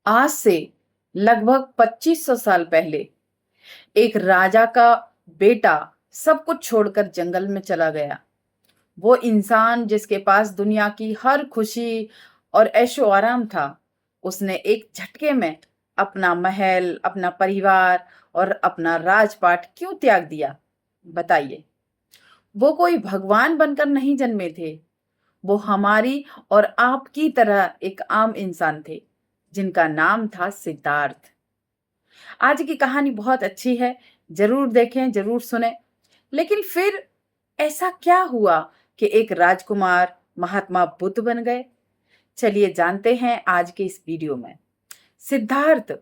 आज से लगभग 2500 साल पहले एक राजा का बेटा सब कुछ छोड़कर जंगल में चला गया। वो इंसान जिसके पास दुनिया की हर खुशी और ऐशो आराम था, उसने एक झटके में अपना महल, अपना परिवार और अपना राजपाट क्यों त्याग दिया? बताइए। वो कोई भगवान बनकर नहीं जन्मे थे। वो हमारी और आपकी तरह एक आम इंसान थे, जिनका नाम था सिद्धार्थ। आज की कहानी बहुत अच्छी है, ज़रूर देखें, ज़रूर सुनें। लेकिन फिर ऐसा क्या हुआ कि एक राजकुमार महात्मा बुद्ध बन गए? चलिए जानते हैं आज के इस वीडियो में। सिद्धार्थ,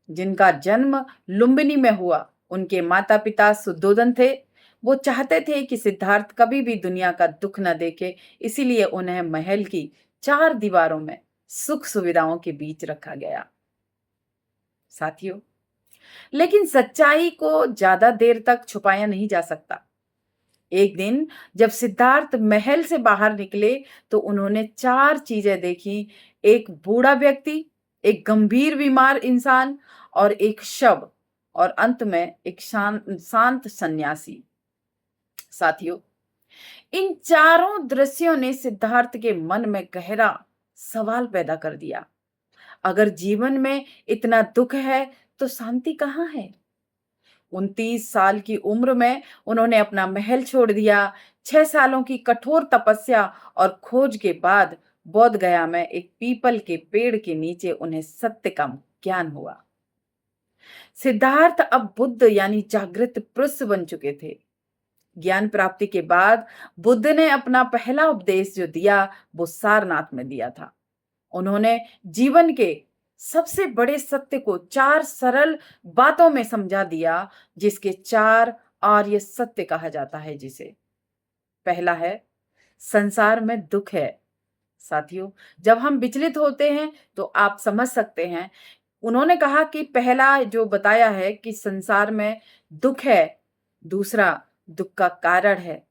जिनका जन्म लुम्बिनी में हुआ, उनके माता-पिता शुद्धोधन थे। वो चाहते थे कि सिद्धार्थ कभी भी दुनिया का दुख न देखे, इसीलिए उन्हें महल की 4 दीवारों में सुख सुविधाओं के बीच रखा गया। साथियों, लेकिन सच्चाई को ज्यादा देर तक छुपाया नहीं जा सकता। एक दिन जब सिद्धार्थ महल से बाहर निकले तो उन्होंने 4 चीजें देखी। एक बूढ़ा व्यक्ति, एक गंभीर बीमार इंसान और एक शव, और अंत में एक शांत सन्यासी। साथियों, इन चारों दृश्यों ने सिद्धार्थ के मन में गहरा सवाल पैदा कर दिया। अगर जीवन में इतना दुख है तो शांति कहाँ है? 29 साल की उम्र में उन्होंने अपना महल छोड़ दिया। 6 सालों की कठोर तपस्या और खोज के बाद बोध गया में एक पीपल के पेड़ के नीचे उन्हें सत्य का ज्ञान हुआ। सिद्धार्थ अब बुद्ध यानी जागृत पुरुष बन चुके थे। ज्ञान प्राप्ति के बाद बुद्ध ने अपना पहला उपदेश जो दिया वो सारनाथ में दिया था। उन्होंने जीवन के सबसे बड़े सत्य को 4 सरल बातों में समझा दिया, जिसके 4 आर्य सत्य कहा जाता है जिसे। पहला है, संसार में दुख है। साथियों, जब हम विचलित होते हैं तो आप समझ सकते हैं। उन्होंने कहा कि पहला जो बताया है कि संसार में दुख है। दूसरा, दुख का कारण है।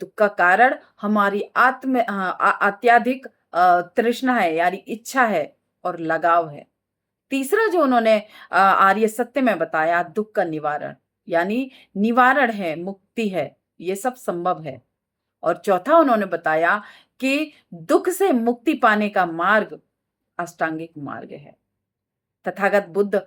दुख का कारण हमारी अत्यधिक तृष्णा है, यानी इच्छा है और लगाव है। तीसरा जो उन्होंने आर्य सत्य में बताया, दुख का निवारण, यानी निवारण है, मुक्ति है, ये सब संभव है। और चौथा उन्होंने बताया कि दुख से मुक्ति पाने का मार्ग अष्टांगिक मार्ग है। तथागत बुद्ध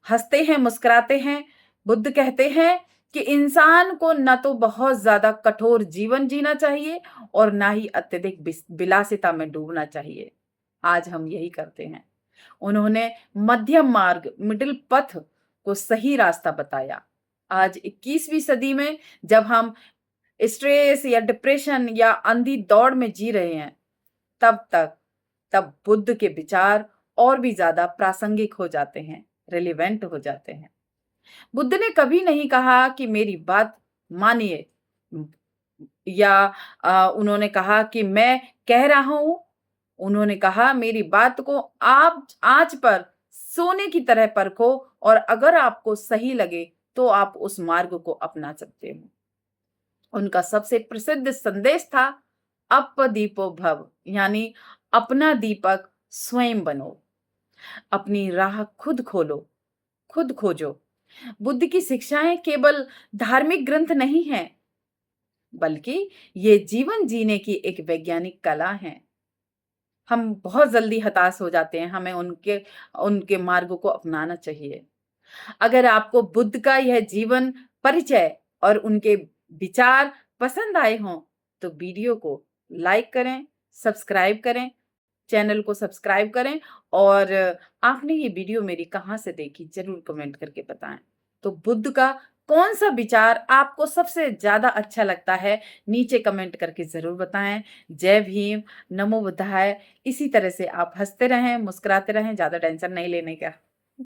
हंसते हैं, मुस्कुराते हैं। बुद्ध कहते हैं कि इंसान को न तो बहुत ज्यादा कठोर जीवन जीना चाहिए और ना ही अत्यधिक विलासिता में डूबना चाहिए। आज हम यही करते हैं। उन्होंने मध्यम मार्ग, मिडिल पथ को सही रास्ता बताया। आज 21वीं सदी में जब हम स्ट्रेस या डिप्रेशन या अंधी दौड़ में जी रहे हैं, तब बुद्ध के विचार और भी ज्यादा प्रासंगिक हो जाते हैं, रिलेवेंट हो जाते हैं। बुद्ध ने कभी नहीं कहा कि मेरी बात मानिए, या उन्होंने कहा कि मैं कह रहा हूं। उन्होंने कहा मेरी बात को आप आंच पर सोने की तरह परखो, और अगर आपको सही लगे तो आप उस मार्ग को अपना सकते हो। उनका सबसे प्रसिद्ध संदेश था, अपदीपो भव, यानी अपना दीपक स्वयं बनो, अपनी राह खुद खोलो, खुद खोजो। बुद्ध की शिक्षाएं केवल धार्मिक ग्रंथ नहीं हैं, बल्कि ये जीवन जीने की एक वैज्ञानिक कला है। हम बहुत जल्दी हताश हो जाते हैं, हमें उनके उनके मार्ग को अपनाना चाहिए। अगर आपको बुद्ध का यह जीवन परिचय और उनके विचार पसंद आए हों तो वीडियो को लाइक करें, सब्सक्राइब करें, चैनल को सब्सक्राइब करें, और आपने ये वीडियो मेरी कहाँ से देखी ज़रूर कमेंट करके बताएं। तो बुद्ध का कौन सा विचार आपको सबसे ज़्यादा अच्छा लगता है, नीचे कमेंट करके ज़रूर बताएं। जय भीम, नमो बुद्धाय। इसी तरह से आप हंसते रहें, मुस्कुराते रहें, ज़्यादा टेंशन नहीं लेने का।